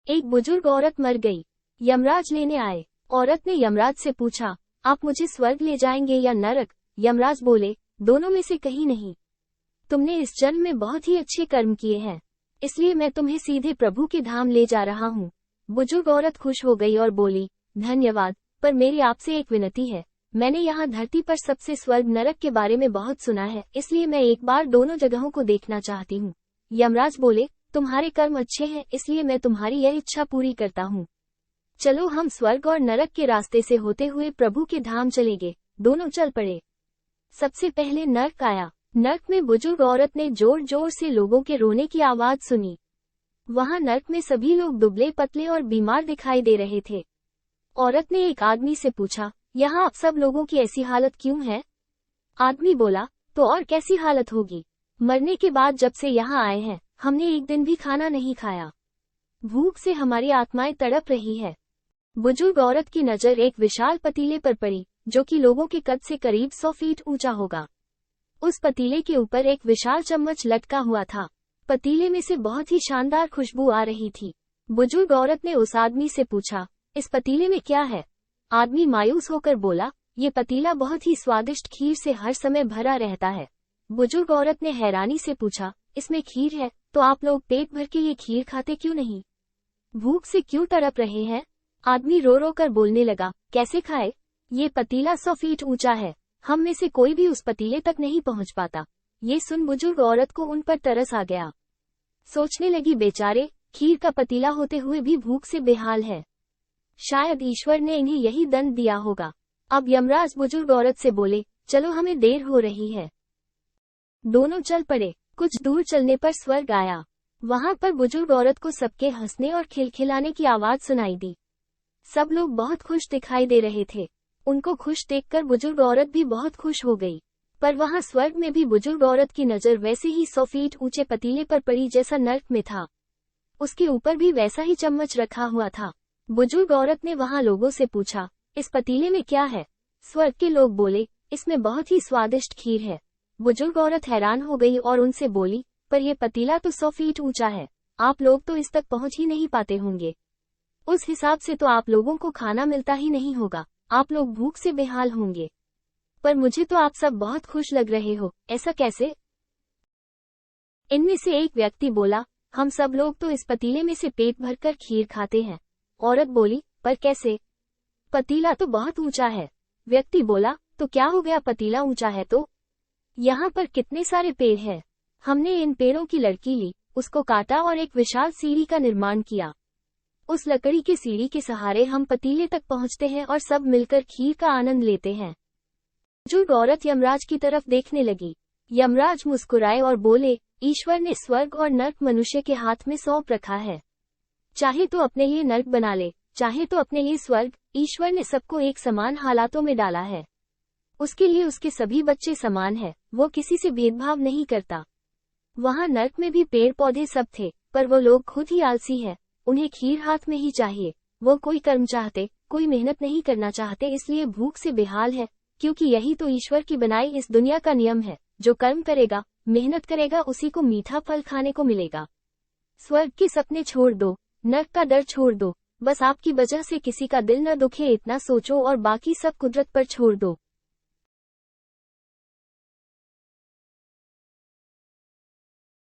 एक बुजुर्ग औरत मर गई। यमराज लेने आए। औरत ने यमराज से पूछा, आप मुझे स्वर्ग ले जाएंगे या नरक? यमराज बोले, दोनों में से कहीं नहीं। तुमने इस जन्म में बहुत ही अच्छे कर्म किए हैं, इसलिए मैं तुम्हें सीधे प्रभु के धाम ले जा रहा हूँ। बुजुर्ग औरत खुश हो गई और बोली, धन्यवाद, पर मेरी आपसे एक विनती है। मैंने यहाँ धरती पर सबसे स्वर्ग नरक के बारे में बहुत सुना है, इसलिए मैं एक बार दोनों जगहों को देखना चाहती हूँ। यमराज बोले, तुम्हारे कर्म अच्छे हैं, इसलिए मैं तुम्हारी यह इच्छा पूरी करता हूँ। चलो हम स्वर्ग और नरक के रास्ते से होते हुए प्रभु के धाम चलेंगे। दोनों चल पड़े। सबसे पहले नरक आया। नरक में बुजुर्ग औरत ने जोर जोर से लोगों के रोने की आवाज सुनी। वहां नरक में सभी लोग दुबले पतले और बीमार दिखाई दे रहे थे। औरत ने एक आदमी से पूछा, यहाँ आप सब लोगों की ऐसी हालत क्यों है? आदमी बोला, तो और कैसी हालत होगी? मरने के बाद जब से यहाँ आए हैं, हमने एक दिन भी खाना नहीं खाया। भूख से हमारी आत्माएं तड़प रही है। बुजुर्ग औरत की नजर एक विशाल पतीले पर पड़ी, जो कि लोगों के कद से करीब 100 फीट ऊंचा होगा। उस पतीले के ऊपर एक विशाल चम्मच लटका हुआ था। पतीले में से बहुत ही शानदार खुशबू आ रही थी। बुजुर्ग औरत ने उस आदमी से पूछा, इस पतीले में क्या है? आदमी मायूस होकर बोला, ये पतीला बहुत ही स्वादिष्ट खीर से हर समय भरा रहता है। बुजुर्ग औरत ने हैरानी से पूछा, इसमें खीर है, तो आप लोग पेट भर के ये खीर खाते क्यों नहीं? भूख से क्यों तड़प रहे हैं? आदमी रो रो कर बोलने लगा, कैसे खाए? ये पतीला 100 फीट ऊंचा है, हम में से कोई भी उस पतीले तक नहीं पहुंच पाता। ये सुन बुजुर्ग औरत को उन पर तरस आ गया। सोचने लगी, बेचारे, खीर का पतीला होते हुए भी भूख से बेहाल है। शायद ईश्वर ने इन्हें यही दंड दिया होगा। अब यमराज बुजुर्ग औरत से बोले, चलो हमें देर हो रही है। दोनों चल पड़े। कुछ दूर चलने पर स्वर्ग आया। वहां पर बुजुर्ग औरत को सबके हंसने और खिलखिलाने की आवाज सुनाई दी। सब लोग बहुत खुश दिखाई दे रहे थे। उनको खुश देखकर बुजुर्ग औरत भी बहुत खुश हो गई। पर वहां स्वर्ग में भी बुजुर्ग औरत की नजर वैसे ही 100 फीट ऊंचे पतीले पर पड़ी जैसा नर्क में था। उसके ऊपर भी वैसा ही चम्मच रखा हुआ था। बुजुर्ग औरत ने वहां लोगों से पूछा, इस पतीले में क्या है? स्वर्ग के लोग बोले, इसमें बहुत ही स्वादिष्ट खीर है। बुजुर्ग औरत हैरान हो गई और उनसे बोली, पर यह पतीला तो 100 फीट ऊंचा है, आप लोग तो इस तक पहुंच ही नहीं पाते होंगे। उस हिसाब से तो आप लोगों को खाना मिलता ही नहीं होगा, आप लोग भूख से बेहाल होंगे। पर मुझे तो आप सब बहुत खुश लग रहे हो, ऐसा कैसे? इनमें से एक व्यक्ति बोला, हम सब लोग तो इस पतीले में से पेट भरकर खीर खाते हैं। औरत बोली, पर कैसे? पतीला तो बहुत ऊंचा है। व्यक्ति बोला, तो क्या हो गया, पतीला ऊंचा है तो? यहाँ पर कितने सारे पेड़ हैं। हमने इन पेड़ों की लकड़ी ली, उसको काटा और एक विशाल सीढ़ी का निर्माण किया। उस लकड़ी के सीढ़ी के सहारे हम पतीले तक पहुँचते हैं और सब मिलकर खीर का आनंद लेते हैं। बुजुर्ग औरत यमराज की तरफ देखने लगी। यमराज मुस्कुराए और बोले, ईश्वर ने स्वर्ग और नर्क मनुष्य के हाथ में सौंप रखा है। चाहे तो अपने लिए नर्क बना ले, चाहे तो अपने लिए स्वर्ग। ईश्वर ने सबको एक समान हालातों में डाला है। उसके लिए उसके सभी बच्चे समान हैं, वो किसी से भेदभाव नहीं करता। वहाँ नर्क में भी पेड़ पौधे सब थे, पर वो लोग खुद ही आलसी हैं। उन्हें खीर हाथ में ही चाहिए। वो कोई कर्म चाहते, कोई मेहनत नहीं करना चाहते, इसलिए भूख से बेहाल है। क्योंकि यही तो ईश्वर की बनाई इस दुनिया का नियम है, जो कर्म करेगा, मेहनत करेगा, उसी को मीठा फल खाने को मिलेगा। स्वर्ग के सपने छोड़ दो, नर्क का डर छोड़ दो। बस आपकी वजह से किसी का दिल न दुखे, इतना सोचो और बाकी सब कुदरत पर छोड़ दो।